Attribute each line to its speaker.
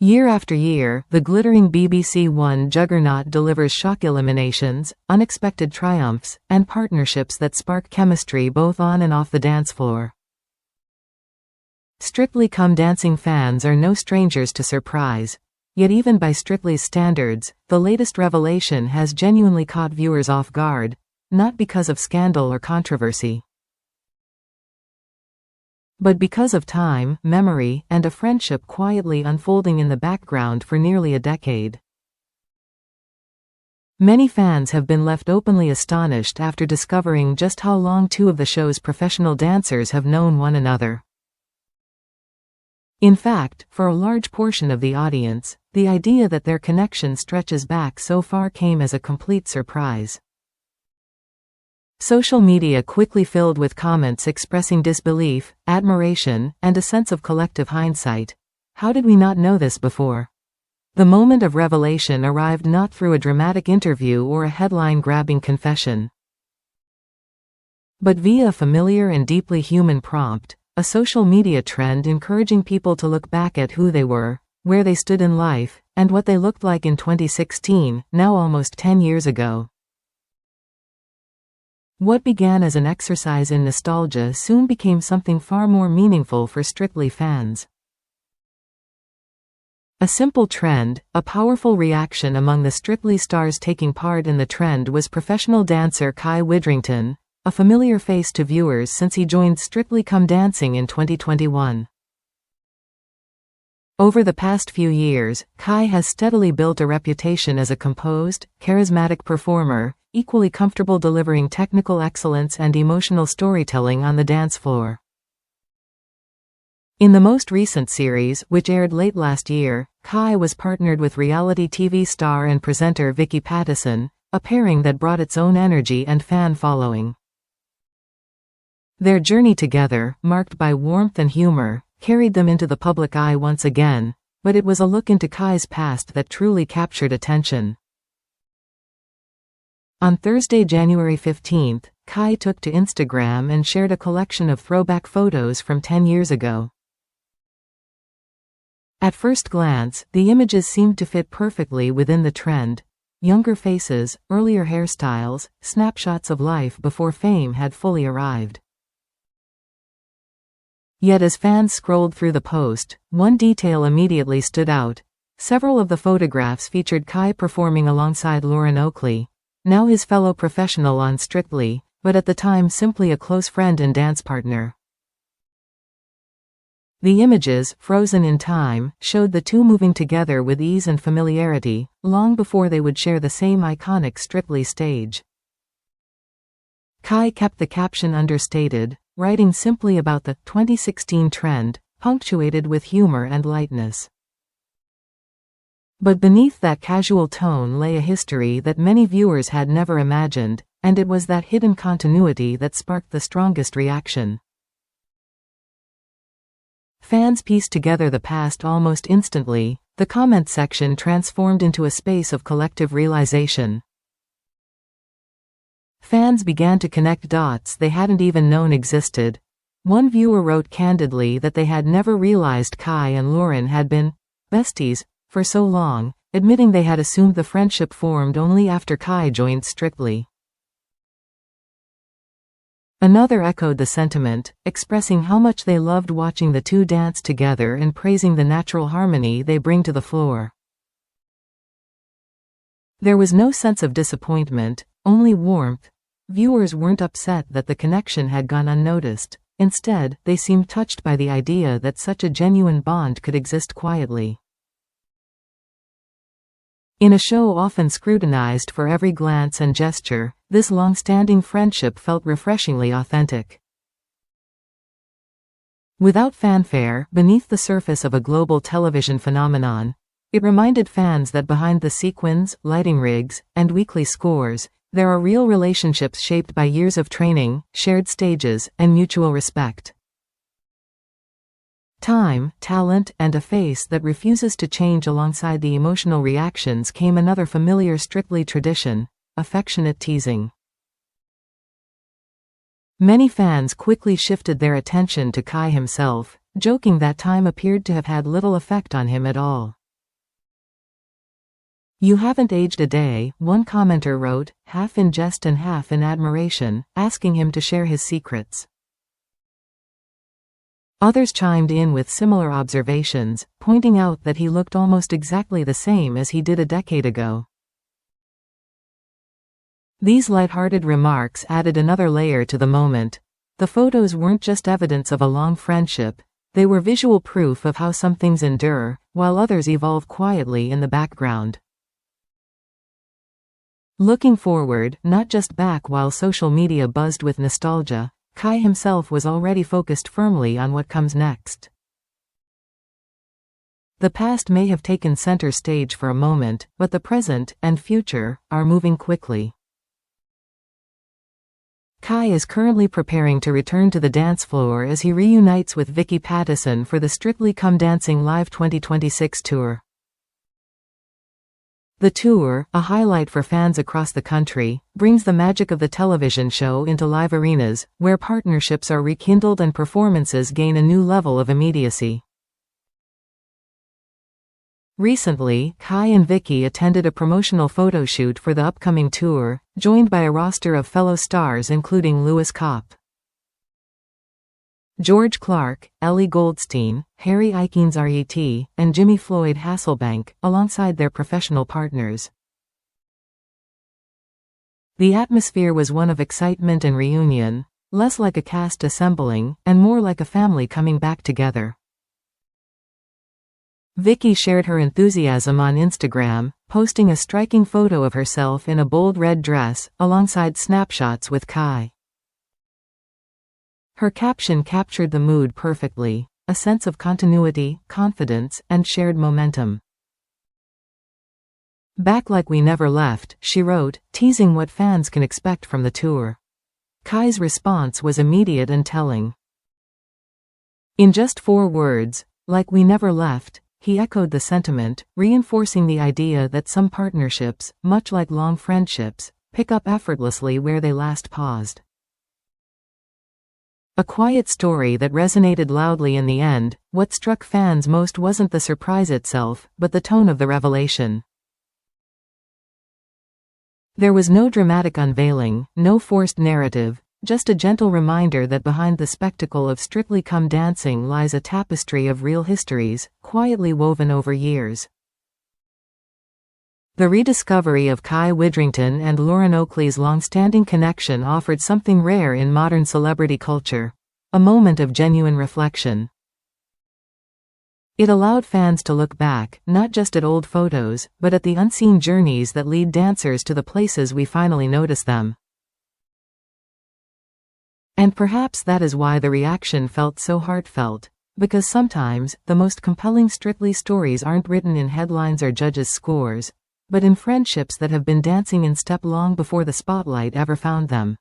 Speaker 1: Year after year, the glittering BBC One juggernaut delivers shock eliminations, unexpected triumphs, and partnerships that spark chemistry both on and off the dance floor. Strictly Come Dancing fans are no strangers to surprise. Yet even by Strictly's standards, the latest revelation has genuinely caught viewers off guard, not because of scandal or controversy, but because of time, memory, and a friendship quietly unfolding in the background for nearly a decade. Many fans have been left openly astonished after discovering just how long two of the show's professional dancers have known one another. In fact, for a large portion of the audience, the idea that their connection stretches back so far came as a complete surprise. Social media quickly filled with comments expressing disbelief, admiration, and a sense of collective hindsight. How did we not know this before? The moment of revelation arrived not through a dramatic interview or a headline-grabbing confession, but via a familiar and deeply human prompt, a social media trend encouraging people to look back at who they were, where they stood in life, and what they looked like in 2016, now almost 10 years ago. What began as an exercise in nostalgia soon became something far more meaningful for Strictly fans. A simple trend, a powerful reaction among the Strictly stars taking part in the trend was professional dancer Kai Widrington, a familiar face to viewers since he joined Strictly Come Dancing in 2021. Over the past few years, Kai has steadily built a reputation as a composed, charismatic performer, equally comfortable delivering technical excellence and emotional storytelling on the dance floor. In the most recent series, which aired late last year, Kai was partnered with reality TV star and presenter Vicky Pattison, a pairing that brought its own energy and fan following. Their journey together, marked by warmth and humor, carried them into the public eye once again, but it was a look into Kai's past that truly captured attention. On Thursday, January 15, Kai took to Instagram and shared a collection of throwback photos from 10 years ago. At first glance, the images seemed to fit perfectly within the trend: younger faces, earlier hairstyles, snapshots of life before fame had fully arrived. Yet as fans scrolled through the post, one detail immediately stood out. Several of the photographs featured Kai performing alongside Lauren Oakley, now his fellow professional on Strictly, but at the time simply a close friend and dance partner. The images, frozen in time, showed the two moving together with ease and familiarity, long before they would share the same iconic Strictly stage. Kai kept the caption understated, writing simply about the 2016 trend, punctuated with humor and lightness. But beneath that casual tone lay a history that many viewers had never imagined, and it was that hidden continuity that sparked the strongest reaction. Fans pieced together the past almost instantly. The comment section transformed into a space of collective realization. Fans began to connect dots they hadn't even known existed. One viewer wrote candidly that they had never realized Kai and Lauren had been besties for so long, admitting they had assumed the friendship formed only after Kai joined Strictly. Another echoed the sentiment, expressing how much they loved watching the two dance together and praising the natural harmony they bring to the floor. There was no sense of disappointment, only warmth. Viewers weren't upset that the connection had gone unnoticed. Instead, they seemed touched by the idea that such a genuine bond could exist quietly. In a show often scrutinized for every glance and gesture, this long-standing friendship felt refreshingly authentic. Without fanfare, beneath the surface of a global television phenomenon, it reminded fans that behind the sequins, lighting rigs, and weekly scores, there are real relationships shaped by years of training, shared stages, and mutual respect. Time, talent, and a face that refuses to change. Alongside the emotional reactions came another familiar Strictly tradition: affectionate teasing. Many fans quickly shifted their attention to Kai himself, joking that time appeared to have had little effect on him at all. "You haven't aged a day," one commenter wrote, half in jest and half in admiration, asking him to share his secrets. Others chimed in with similar observations, pointing out that he looked almost exactly the same as he did a decade ago. These light-hearted remarks added another layer to the moment. The photos weren't just evidence of a long friendship, they were visual proof of how some things endure, while others evolve quietly in the background. Looking forward, not just back while social media buzzed with nostalgia, Kai himself was already focused firmly on what comes next. The past may have taken center stage for a moment, but the present and future are moving quickly. Kai is currently preparing to return to the dance floor as he reunites with Vicky Pattison for the Strictly Come Dancing Live 2026 tour. The tour, a highlight for fans across the country, brings the magic of the television show into live arenas, where partnerships are rekindled and performances gain a new level of immediacy. Recently, Kai and Vicky attended a promotional photo shoot for the upcoming tour, joined by a roster of fellow stars including Lewis Kopp, George Clark, Ellie Goldstein, Harry Ikens RET, and Jimmy Floyd Hasselbank, alongside their professional partners. The atmosphere was one of excitement and reunion, less like a cast assembling, and more like a family coming back together. Vicky shared her enthusiasm on Instagram, posting a striking photo of herself in a bold red dress, alongside snapshots with Kai. Her caption captured the mood perfectly, a sense of continuity, confidence, and shared momentum. "Back like we never left," she wrote, teasing what fans can expect from the tour. Kai's response was immediate and telling. In just 4 words, "like we never left," he echoed the sentiment, reinforcing the idea that some partnerships, much like long friendships, pick up effortlessly where they last paused. A quiet story that resonated loudly in the end. What struck fans most wasn't the surprise itself, but the tone of the revelation. There was no dramatic unveiling, no forced narrative, just a gentle reminder that behind the spectacle of Strictly Come Dancing lies a tapestry of real histories, quietly woven over years. The rediscovery of Kai Widrington and Lauren Oakley's long-standing connection offered something rare in modern celebrity culture, a moment of genuine reflection. It allowed fans to look back, not just at old photos, but at the unseen journeys that lead dancers to the places we finally notice them. And perhaps that is why the reaction felt so heartfelt, because sometimes, the most compelling Strictly stories aren't written in headlines or judges' scores, but in friendships that have been dancing in step long before the spotlight ever found them.